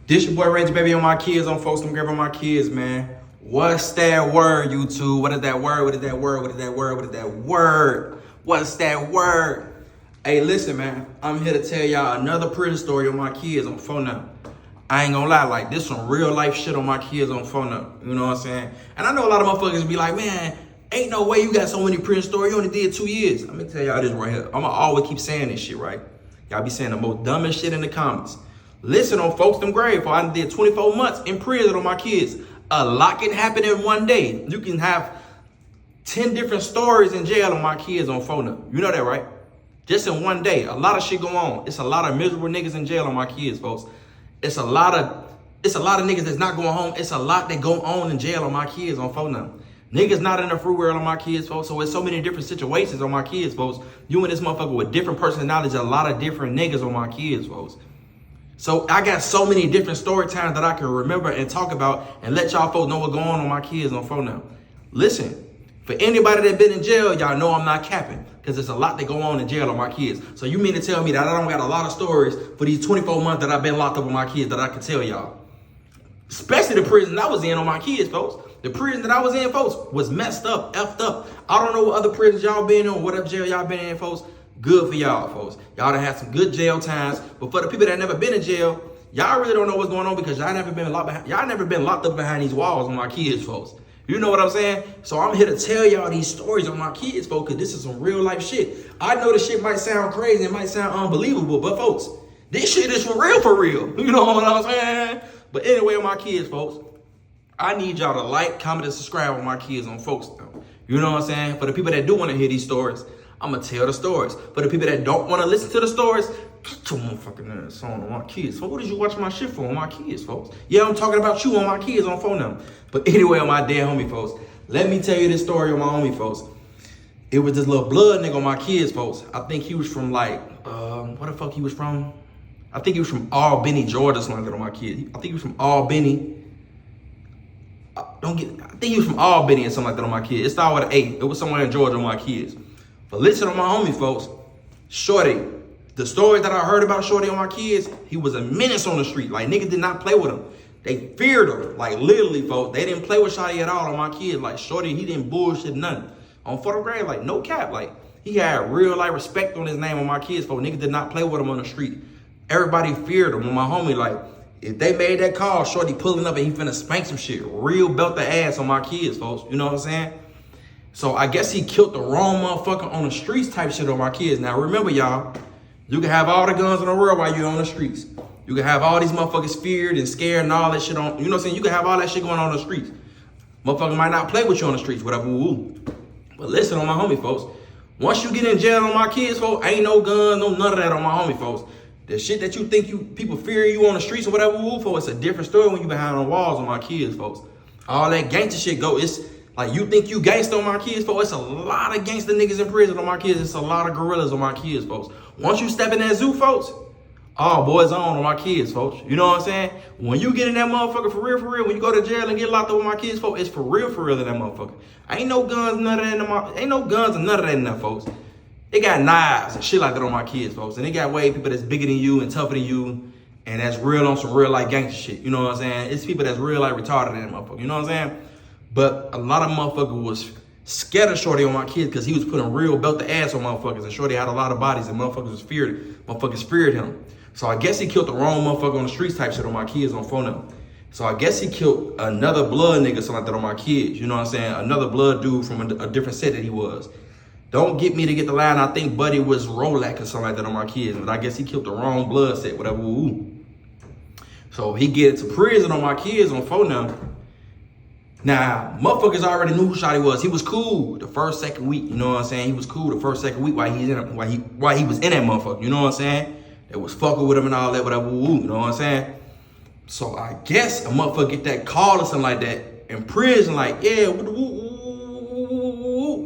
This your boy ReggieBaybee on my kids, on folks, them grab on my kids, man. What's that word, YouTube? What is that word? What is that word? What is that word? What is that word? What's that word? Hey, listen, man. I'm here to tell y'all another prison story on my kids on phone now. I ain't gonna lie, like, this some real life shit on my kids on phone now. You know what I'm saying? And I know a lot of motherfuckers be like, man, ain't no way you got so many prison stories. You only did 2 years. Let me tell y'all this right here. I'ma always keep saying this shit, right? Y'all be saying the most dumbest shit in the comments. Listen on folks, them grave, for I did 24 months in prison on my kids. A lot can happen in one day. You can have 10 different stories in jail on my kids on phone up. You know that, right? Just in one day, a lot of shit go on. It's a lot of miserable niggas in jail on my kids, folks. It's a lot of niggas that's not going home. It's a lot that go on in jail on my kids on phone up. Niggas not in the free world on my kids, folks. So it's so many different situations on my kids, folks. You and this motherfucker with different personalities, a lot of different niggas on my kids, folks. So I got so many different story times that I can remember and talk about and let y'all folks know what's going on my kids on phone now. Listen, for anybody that been in jail, y'all know I'm not capping, because there's a lot that go on in jail on my kids. So you mean to tell me that I don't got a lot of stories for these 24 months that I've been locked up with my kids that I can tell y'all? Especially the prison I was in on my kids, folks. The prison that I was in, folks, was messed up, effed up. I don't know what other prisons y'all been in or whatever jail y'all been in, folks. Good for y'all, folks. Y'all done had some good jail times. But for the people that never been in jail, y'all really don't know what's going on, because y'all never been locked up behind these walls on my kids, folks. You know what I'm saying? So I'm here to tell y'all these stories on my kids, folks, because this is some real life shit. I know this shit might sound crazy, it might sound unbelievable, but folks, this shit is for real, for real. You know what I'm saying? But anyway, on my kids, folks, I need y'all to like, comment, and subscribe on my kids on folks. You know what I'm saying? For the people that do want to hear these stories, I'm going to tell the stories. For the people that don't want to listen to the stories, get your motherfucking ass on my kids. So what did you watch my shit for on my kids, folks? Yeah, I'm talking about you on my kids on phone now. But anyway, on my dead homie, folks, let me tell you this story on my homie, folks. It was this little blood nigga on my kids, folks. I think he was from like, where the fuck he was from? I think he was from Albany, Georgia, something like that on my kids. I think he was from Albany. I think he was from Albany or something like that on my kids. It started with an A. It was somewhere in Georgia on my kids. But listen on my homie, folks. Shorty, the stories that I heard about Shorty on my kids, he was a menace on the street. Like, niggas did not play with him. They feared him. Like, literally, folks. They didn't play with Shorty at all on my kids. Like, Shorty, he didn't bullshit nothing. On photograph, like, no cap. Like, he had real, like, respect on his name on my kids, folks. Niggas did not play with him on the street. Everybody feared him on my homie. Like, if they made that call, Shorty pulling up and he finna spank some shit. Real belt the ass on my kids, folks. You know what I'm saying? So I guess he killed the wrong motherfucker on the streets type shit on my kids. Now remember, y'all, you can have all the guns in the world while you're on the streets. You can have all these motherfuckers feared and scared and all that shit on, you know what I'm saying? You can have all that shit going on the streets. Motherfucker might not play with you on the streets, whatever, woo. But listen on my homie, folks. Once you get in jail on my kids, folks, ain't no guns, no none of that on my homie, folks. The shit that you think people fear you on the streets or whatever, woo, folks, it's a different story when you behind the walls on my kids, folks. All that gangster shit go, it's like, you think you gangster on my kids, folks? It's a lot of gangster niggas in prison on my kids. It's a lot of gorillas on my kids, folks. Once you step in that zoo, folks, all boys on my kids, folks. You know what I'm saying? When you get in that motherfucker for real, when you go to jail and get locked up with my kids, folks, it's for real in that motherfucker. Ain't no guns, none of that ain't no guns and none of that in that, folks. They got knives and shit like that on my kids, folks. And they got way people that's bigger than you and tougher than you, and that's real on some real life gangster shit. You know what I'm saying? It's people that's real like retarded in that motherfucker. You know what I'm saying? But a lot of motherfuckers was scared of Shorty on my kids because he was putting real belt the ass on motherfuckers, and Shorty had a lot of bodies and motherfuckers feared him. So I guess he killed the wrong motherfucker on the streets type shit on my kids on phone now. So I guess he killed another blood nigga, something like that on my kids. You know what I'm saying? Another blood dude from a different set that he was. Don't get me to get the line. I think Buddy was Rolak or something like that on my kids, but I guess he killed the wrong blood set, whatever. Woo. So he get to prison on my kids on phone now. Now, motherfuckers already knew who Shotty was. He was cool the first, second week. You know what I'm saying? He was cool the first, second week while he was in that motherfucker. You know what I'm saying? They was fucking with him and all that, whatever. You know what I'm saying? So I guess a motherfucker get that call or something like that in prison, like, yeah,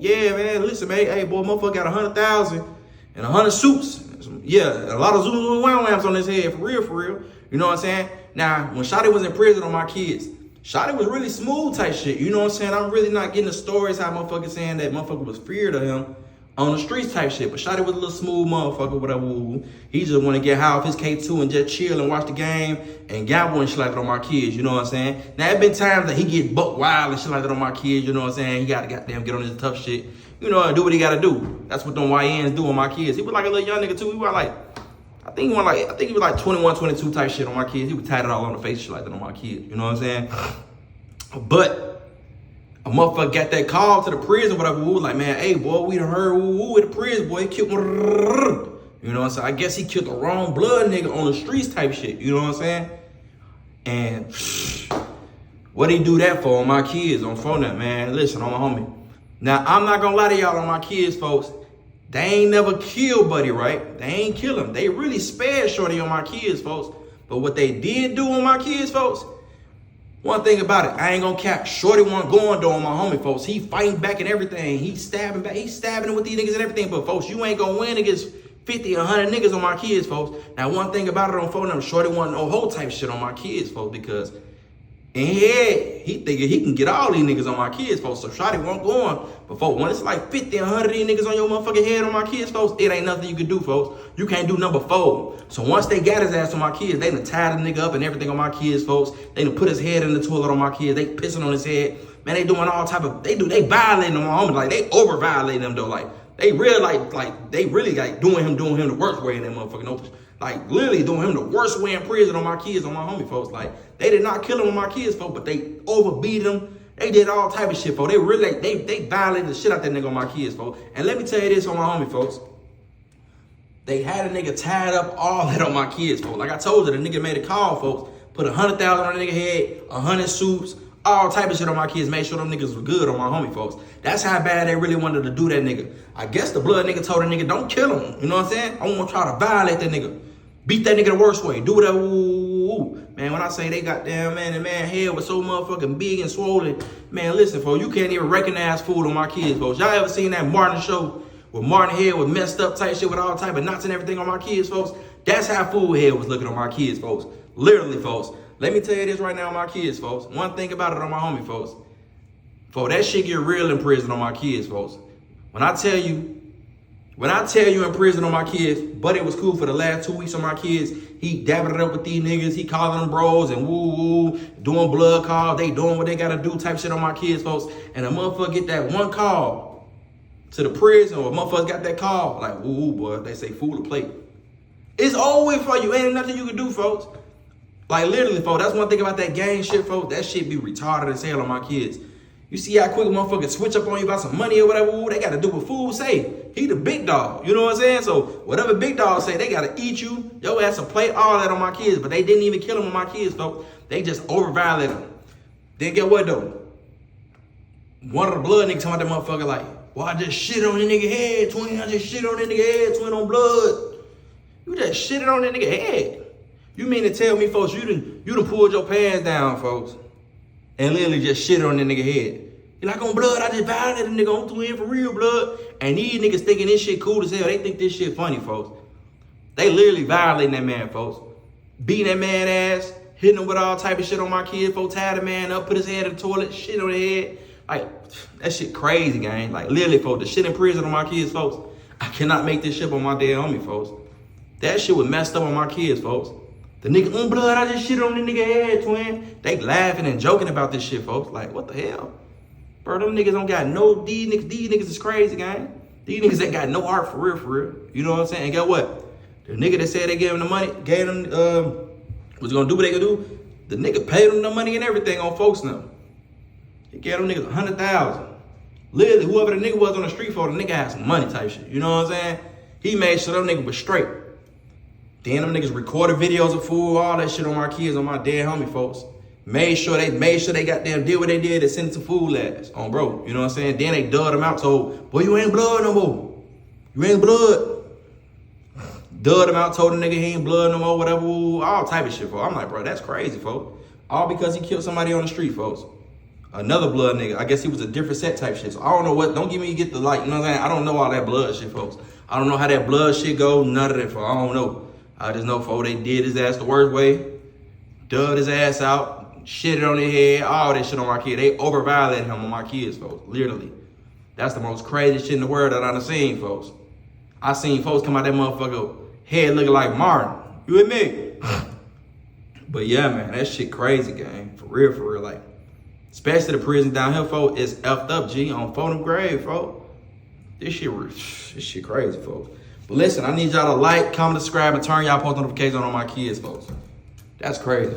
yeah, man, listen, man, hey, boy, motherfucker got 100,000 and 100 suits. Yeah, a lot of Zulu and wham-whams on his head, for real. You know what I'm saying? Now, when Shotty was in prison on my kids, Shotty was really smooth type shit. You know what I'm saying? I'm really not getting the stories how motherfuckers saying that motherfucker was feared of him. on the streets type shit. But Shotty was a little smooth motherfucker, whatever. He just want to get high off his K2 and just chill and watch the game and gamble and shit like that on my kids, you know what I'm saying? Now, there been times that he get buck wild and shit like that on my kids, you know what I'm saying? He got to goddamn get on his tough shit, you know, do what he got to do. That's what them YNs do on my kids. He was like a little young nigga too. He was like, I think he was like 21, 22 type shit on my kids. He was tatted all on the face shit like that on my kids, you know what I'm saying? But a motherfucker got that call to the prison, whatever. We was like, man, hey, boy, we done heard at the prison, boy, he killed, you know what I'm saying? I guess he killed the wrong blood nigga on the streets type shit, you know what I'm saying? And what he do that for on my kids on phone that, man? Listen, on my homie. Now, I'm not gonna lie to y'all on my kids, folks. They ain't never killed Buddy, right? They ain't kill him. They really spared Shorty on my kids, folks. But what they did do on my kids, folks, one thing about it, I ain't gonna cap. Shorty wasn't going though on my homie, folks. He fighting back and everything. He stabbing back. He stabbing with these niggas and everything. But folks, you ain't gonna win against 50, 100 niggas on my kids, folks. Now, one thing about it on phone them, Shorty wasn't no whole type shit on my kids, folks, because in his head, he thinking he can get all these niggas on my kids, folks. So Shorty wasn't going. But folks, when it's like 50, 100 of these niggas on your motherfucking head on my kids, folks, it ain't nothing you can do, folks. You can't do number 4. So once they got his ass on my kids, they done tied the nigga up and everything on my kids, folks. They done put his head in the toilet on my kids. They pissing on his head. Man, they doing all type of, they violating them on my homies. Like, they over violating them, though. Like, they really, they really doing him the worst way in that motherfucking open. Like, literally doing him the worst way in prison on my kids, on my homie, folks. Like, they did not kill him on my kids, folks, but they overbeat him. They did all type of shit, folks. They really, they violated the shit out that nigga on my kids, folks. And let me tell you this on my homie, folks. They had a nigga tied up all that on my kids, folks. Like I told you, the nigga made a call, folks. Put 100,000 on the nigga head, 100 suits, all type of shit on my kids. Made sure them niggas were good on my homie, folks. That's how bad they really wanted to do that nigga. I guess the blood nigga told the nigga, don't kill him. You know what I'm saying? I want to try to violate that nigga. Beat that nigga the worst way. Do whatever. Man, when I say they goddamn, man, the man head was so motherfucking big and swollen. Man, listen, folks, you can't even recognize food on my kids, folks. Y'all ever seen that Martin show where Martin head was messed up type shit with all type of knots and everything on my kids, folks? That's how food head was looking on my kids, folks. Literally, folks. Let me tell you this right now on my kids, folks. One thing about it on my homie, folks. Folks, that shit get real in prison on my kids, folks. When I tell you in prison on my kids, Buddy was cool for the last 2 weeks on my kids. He dabbing it up with these niggas. He calling them bros and woo, doing blood calls. They doing what they gotta do type shit on my kids, folks. And a motherfucker get that one call to the prison, or a motherfucker got that call, like, woo, boy, they say food to plate. It's over for you. Ain't nothing you can do, folks. Like, literally, folks, that's one thing about that gang shit, folks. That shit be retarded as hell on my kids. You see how quick a motherfucker switch up on you about some money or whatever, ooh, they got to do what food say. He the big dog, you know what I'm saying? So whatever big dog say, they got to eat you. Your ass to play all that on my kids, but they didn't even kill him on my kids, folks. They just over-violated him. Then get what, though? One of the blood niggas talking about that motherfucker like, well, I just shit on the nigga head, twin. I just shit on that nigga head, twin, on blood. You just shitted on that nigga head. You mean to tell me, folks, you done pulled your pants down, folks, and literally just shit on that nigga head. You're like, on blood, I just violated a nigga on twin for real, blood. And these niggas thinking this shit cool as hell. They think this shit funny, folks. They literally violating that man, folks. Beating that man ass, hitting him with all type of shit on my kid, folks. Tied the man up, put his head in the toilet, shit on his head. Like, that shit crazy, gang. Like, literally, folks, the shit in prison on my kids, folks. I cannot make this shit on my dead homie, folks. That shit was messed up on my kids, folks. The nigga, on blood, I just shit on the nigga head, twin. They laughing and joking about this shit, folks. Like, what the hell? Bro, them niggas don't got no, these niggas is crazy, gang. These niggas ain't got no heart for real. You know what I'm saying? And guess what? The nigga that said they gave him the money, gave them, was gonna do what they could do, the nigga paid them the money and everything on folks now. He gave them niggas 100,000. Literally, whoever the nigga was on the street for, the nigga had some money type shit. You know what I'm saying? He made sure them niggas was straight. Then them niggas recorded videos of food, all that shit on my kids, on my dead homie, folks. Made sure they goddamn did what they did and sent it to food labs on bro. You know what I'm saying? Then they dubbed him out, told, boy, you ain't blood no more. You ain't blood. Dubbed him out, told the nigga he ain't blood no more, whatever, all type of shit, folks. I'm like, bro, that's crazy, folks. All because he killed somebody on the street, folks. Another blood nigga. I guess he was a different set type shit. So I don't know what, don't give me get the like, you know what I'm saying? I don't know all that blood shit, folks. I don't know how that blood shit go, none of that, folks. I don't know. I just know, folks, they did his ass the worst way. Dubbed his ass out, shitted on his head, all that shit on my kid. They over-violated him on my kids, folks, literally. That's the most crazy shit in the world that I done seen, folks. I seen folks come out that motherfucker head looking like Martin. You with me? But yeah, man, that shit crazy, gang. For real, like, especially the prison down here, folks, is effed up, G, on Fulton grave, folks. This shit crazy, folks. But listen, I need y'all to like, comment, subscribe, and turn y'all post notifications on my kids, folks. That's crazy.